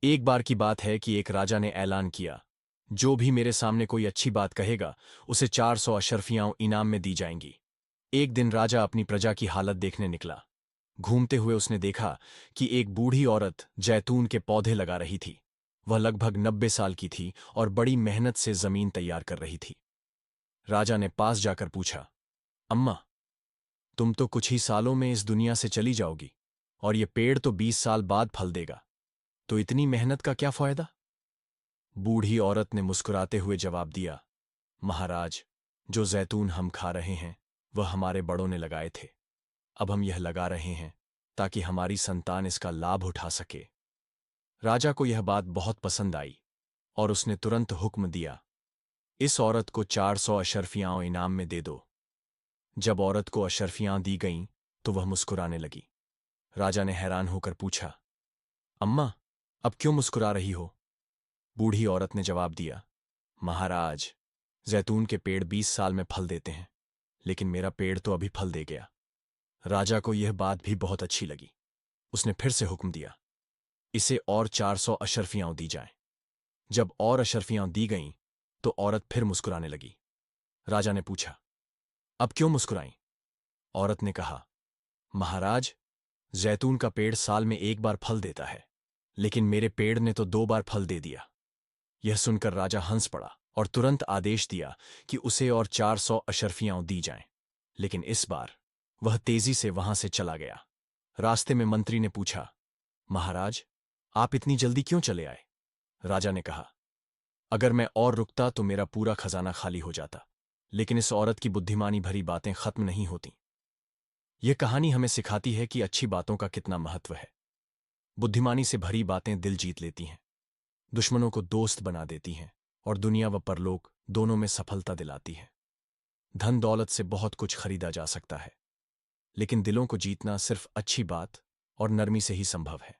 एक बार की बात है कि एक राजा ने ऐलान किया, जो भी मेरे सामने कोई अच्छी बात कहेगा उसे 400 अशर्फियां इनाम में दी जाएंगी। एक दिन राजा अपनी प्रजा की हालत देखने निकला। घूमते हुए उसने देखा कि एक बूढ़ी औरत जैतून के पौधे लगा रही थी। वह लगभग 90 साल की थी और बड़ी मेहनत से जमीन तैयार कर रही थी। राजा ने पास जाकर पूछा, अम्मा, तुम तो कुछ ही सालों में इस दुनिया से चली जाओगी और ये पेड़ तो 20 साल बाद फल देगा, तो इतनी मेहनत का क्या फायदा? बूढ़ी औरत ने मुस्कुराते हुए जवाब दिया, महाराज, जो जैतून हम खा रहे हैं वह हमारे बड़ों ने लगाए थे। अब हम यह लगा रहे हैं ताकि हमारी संतान इसका लाभ उठा सके। राजा को यह बात बहुत पसंद आई और उसने तुरंत हुक्म दिया, इस औरत को 400 अशर्फियां इनाम में दे दो। जब औरत को अशर्फियां दी गईं तो वह मुस्कुराने लगी। राजा ने हैरान होकर पूछा, अम्मा, अब क्यों मुस्कुरा रही हो? बूढ़ी औरत ने जवाब दिया, महाराज, जैतून के पेड़ 20 साल में फल देते हैं, लेकिन मेरा पेड़ तो अभी फल दे गया। राजा को यह बात भी बहुत अच्छी लगी। उसने फिर से हुक्म दिया, इसे और 400 अशर्फियां दी जाएं। जब और अशर्फियां दी गईं तो औरत फिर मुस्कुराने लगी। राजा ने पूछा, अब क्यों मुस्कुराई? औरत ने कहा, महाराज, जैतून का पेड़ साल में एक बार फल देता है, लेकिन मेरे पेड़ ने तो 2 बार फल दे दिया। यह सुनकर राजा हंस पड़ा और तुरंत आदेश दिया कि उसे और 400 अशर्फियां दी जाएं। लेकिन इस बार वह तेजी से वहां से चला गया। रास्ते में मंत्री ने पूछा, महाराज, आप इतनी जल्दी क्यों चले आए? राजा ने कहा, अगर मैं और रुकता तो मेरा पूरा खजाना खाली हो जाता, लेकिन इस औरत की बुद्धिमानी भरी बातें खत्म नहीं होती। यह कहानी हमें सिखाती है कि अच्छी बातों का कितना महत्व है। बुद्धिमानी से भरी बातें दिल जीत लेती हैं, दुश्मनों को दोस्त बना देती हैं और दुनिया व परलोक दोनों में सफलता दिलाती हैं। धन दौलत से बहुत कुछ खरीदा जा सकता है, लेकिन दिलों को जीतना सिर्फ अच्छी बात और नरमी से ही संभव है।